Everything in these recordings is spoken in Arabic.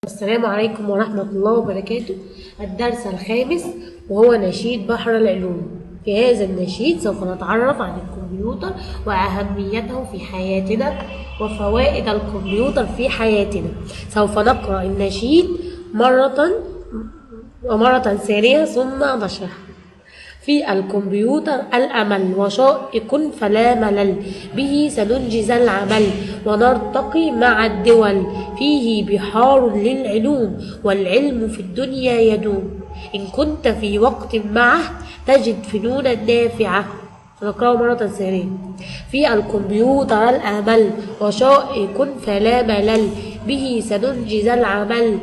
السلام عليكم ورحمة الله وبركاته. الدرس الخامس وهو نشيد بحر العلوم. في هذا النشيد سوف نتعرف عن الكمبيوتر وأهميته في حياتنا وفوائد الكمبيوتر في حياتنا. سوف نقرأ النشيد مرة ثانية ثم نشرح. في الكمبيوتر الأمل وشائق فلا ملل، به سننجز العمل ونرتقي مع الدول، فيه بحار للعلوم والعلم في الدنيا يدوم. إن كنت في وقت معه تجد فنونا نافعة. نقرأه مرة ثانية. في الكمبيوتر الأمل وشائق فلا ملل، به سننجز العمل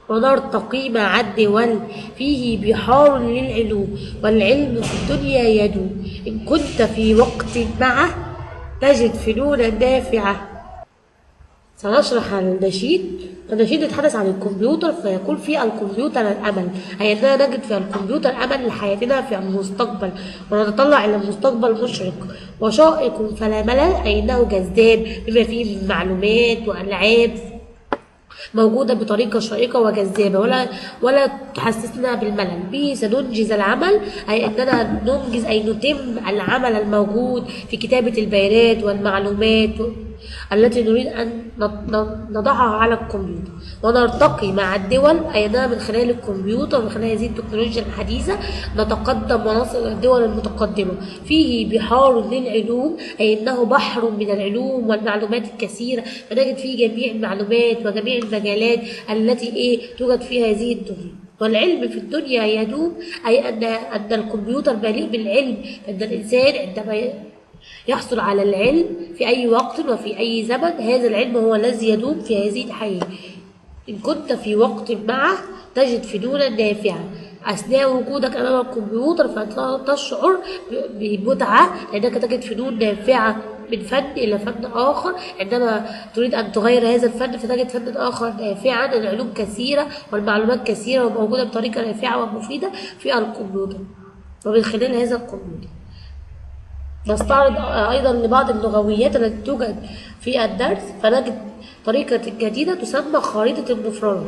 ونرتقي مع الدول، فيه بحار للعلوم والعلم في الدنيا يدوم. إن كنت في وقت معه تجد فنونا نافعة. سنشرح النشيد. النشيد يتحدث عن الكمبيوتر فيقول في الكمبيوتر الأمل، أي أننا نجد في الكمبيوتر أمل لحياتنا في المستقبل ونتطلع إلى مستقبل مشرق. وشائق فلا ملل، أي أنه جذاب بما فيه من معلومات وألعاب موجودة بطريقة شيقة وجذابة ولا تحسسنا بالملل. به سننجز العمل، أي أننا ننجز أي نتم العمل الموجود في كتابة البيانات والمعلومات التي نريد أن نضعها على الكمبيوتر. ونرتقي مع الدول، أي أننا من خلال الكمبيوتر ومن خلال هذه التكنولوجيا الحديثة نتقدم ونصل إلى الدول المتقدمة. فيه بحار للعلوم، أي أنه بحر من العلوم والمعلومات الكثيرة، فنجد فيه جميع المعلومات وجميع المجالات التي توجد في هذه الدنيا. والعلم في الدنيا يدوم، أي أن الكمبيوتر مليء بالعلم، أن الإنسان عندما يحصل على العلم في أي وقت وفي أي زمن هذا العلم هو الذي يدوم في هذه الحياة. إن كنت في وقت معه تجد فنونا نافعة، أثناء وجودك أمام الكمبيوتر فتشعر بمتعة لأنك تجد فنون نافعة من فن إلى فن آخر. عندما تريد أن تغير هذا الفن فتجد فن آخر نافعا. العلوم كثيرة والمعلومات كثيرة وموجودة بطريقة نافعة ومفيدة في الكمبيوتر ومن خلال هذا الكمبيوتر. نستعرض أيضا لبعض اللغويات التي توجد في الدرس، فنجد طريقة جديدة تسمى خريطة المفردات.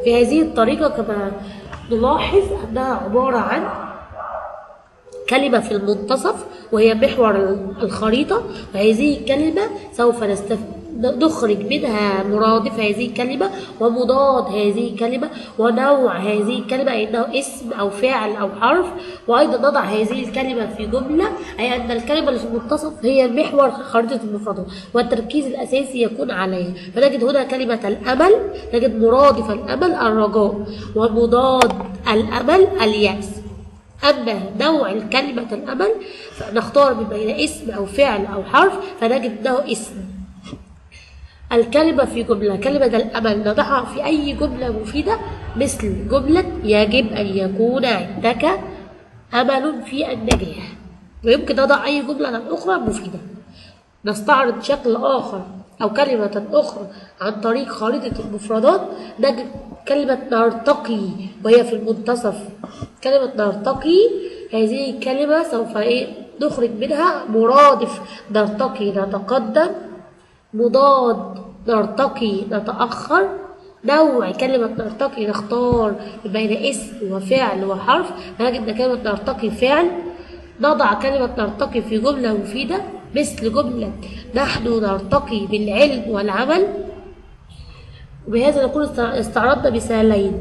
في هذه الطريقة كما نلاحظ أنها عبارة عن كلمة في المنتصف وهي محور الخريطة، وهذه الكلمة سوف نخرج منها مرادف هذه الكلمة ومضاد هذه الكلمة ونوع هذه الكلمة، أي أنه اسم أو فعل أو حرف. وأيضا نضع هذه الكلمة في جملة، أي أن الكلمة اللي في المنتصف هي محور خريطة المفردات والتركيز الأساسي يكون عليها. فنجد هنا كلمة الأمل، نجد مرادف الأمل الرجاء ومضاد الأمل اليأس. أما نوع الكلمة الأمل فنختار من بين اسم أو فعل أو حرف، فنجد أنه اسم. الكلمة في جملة، كلمة الأمل نضعها في أي جملة مفيدة مثل جملة يجب أن يكون عندك أمل في النجاح، ويمكن نضع أي جملة أخرى مفيدة. نستعرض شكل آخر أو كلمة أخرى عن طريق خريطة المفردات. نجد كلمة نرتقي وهي في المنتصف. كلمة نرتقي هذه الكلمة سوف نخرج منها مرادف نرتقي نتقدم، مضاد نرتقي نتأخر. نوع كلمة نرتقي نختار بين اسم وفعل وحرف، نجد كلمة نرتقي فعل. نضع كلمة نرتقي في جملة مفيدة مثل جملة نحن نرتقي بالعلم والعمل. وبهذا نكون استعرضنا مثالين،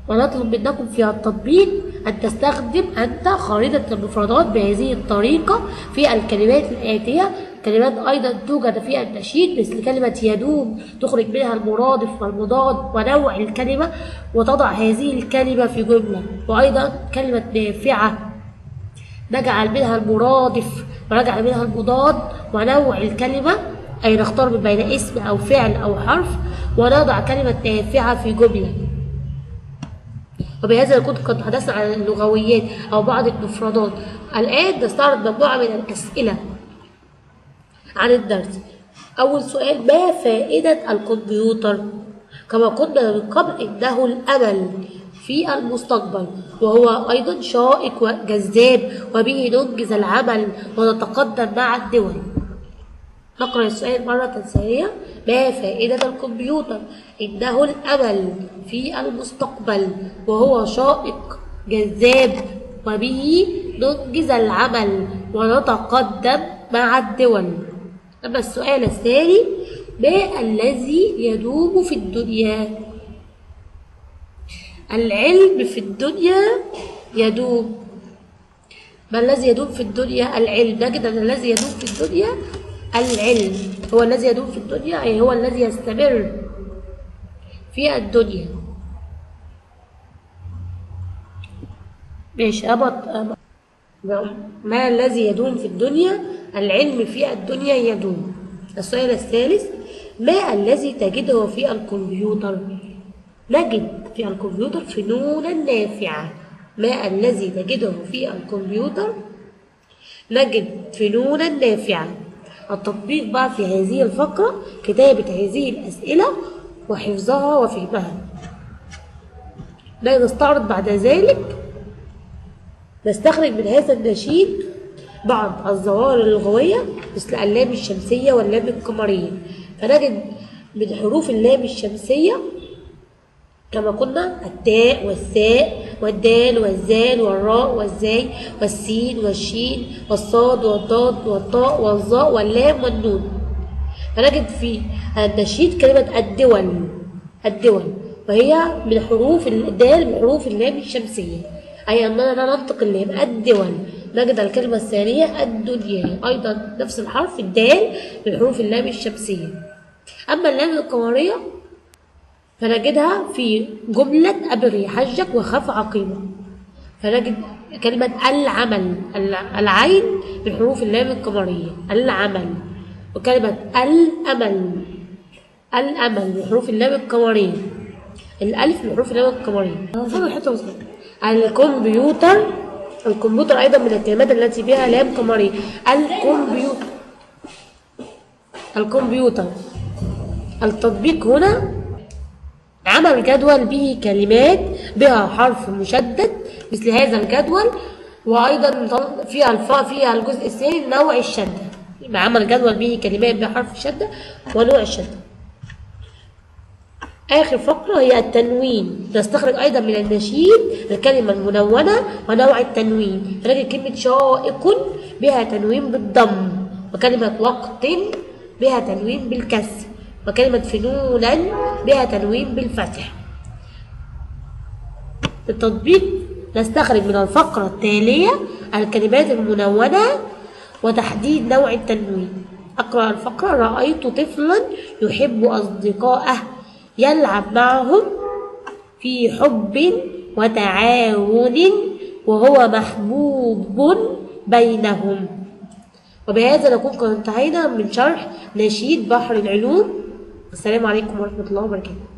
ونطلب منكم في التطبيق أن تستخدم أنت خريطة المفردات بهذه الطريقة في الكلمات الآتية. كلمات أيضا توجد في النشيد مثل كلمة يدوم، تخرج منها المرادف والمضاد ونوع الكلمة وتضع هذه الكلمة في جملة. وأيضا كلمة نافعة نجعل منها المرادف ونجعل منها المضاد ونوع الكلمة، أي نختار من بين اسم أو فعل أو حرف ونضع كلمة نافعة في جملة. وبهذا نكون قد تحدثنا عن اللغويات أو بعض المفردات. الآن نستعرض مجموعة من الأسئلة عن الدرس. أول سؤال: ما فائدة الكمبيوتر؟ كما قلنا من قبل إنه الأمل في المستقبل، وهو أيضا شائق وجذاب، وبه ننجز العمل ونتقدم مع الدول. نقرأ السؤال مرة ثانية. ما فائدة الكمبيوتر؟ إنه الأمل في المستقبل، وهو شائق جذاب، وبه ننجز العمل ونتقدم مع الدول. أما السؤال الثاني: ما الذي يدوم في الدنيا؟ العلم في الدنيا يدوم. ما الذي يدوم في الدنيا؟ العلم. نجد أن الذي يدوم في الدنيا العلم، هو الذي يدوم في الدنيا، أي هو الذي يستمر في الدنيا. ماشي. ما الذي يدوم في الدنيا؟ العلم في الدنيا يدوم. السؤال الثالث: ما الذي تجده في الكمبيوتر؟ نجد في الكمبيوتر فنونا نافعة. ما الذي تجده في الكمبيوتر؟ نجد فنونا نافعة. التطبيق بقى في هذه الفقرة: كتابة هذه الأسئلة وحفظها وفهمها. نستعرض بعد ذلك، نستخرج من هذا النشيد بعض الظواهر اللغوية مثل اللام الشمسية واللام القمرية. فنجد من حروف اللام الشمسية كما قلنا التاء والثاء والدال والزال والراء والزاي والسين والشين والصاد والضاد والطاء والظاء واللام والنون. فنجد في النشيد كلمة الدول، وهي من حروف الدال، من حروف اللام الشمسية، أي أننا ننطق اللام الدول. نجد الكلمة الثانية الدنيا، أيضا نفس الحرف الدال من حروف اللام الشمسية. أما اللام القمرية فنجدها في جملة أبري حجك وخف عقيمة. فنجد كلمة العمل، العين من حروف اللام القمرية العمل. وكلمة الأمل من حروف اللام القمرية، الألف من حروف اللام القمرية. الكمبيوتر أيضا من الكلمات التي بها لام قمرية. الكمبيوتر. التطبيق هنا: عمل جدول به كلمات بها حرف مشدد مثل هذا الجدول، وأيضا فيها الجزء الثاني نوع الشدة. يبقى عمل جدول به كلمات بها حرف شدة ونوع الشدة. آخر فقرة هي التنوين. نستخرج أيضا من النشيد الكلمة المنونة ونوع التنوين. فنجد كلمة شائق بها تنوين بالضم، وكلمة وقت بها تنوين بالكسر، وكلمة فنونا بها تنوين بالفتح. التطبيق: نستخرج من الفقرة التالية الكلمات المنونة وتحديد نوع التنوين. أقرأ الفقرة: رأيت طفلا يحب أصدقائه يلعب معهم في حب وتعاون وهو محبوب بينهم. وبهذا نكون قد انتهينا من شرح نشيد بحر العلوم. السلام عليكم ورحمة الله وبركاته.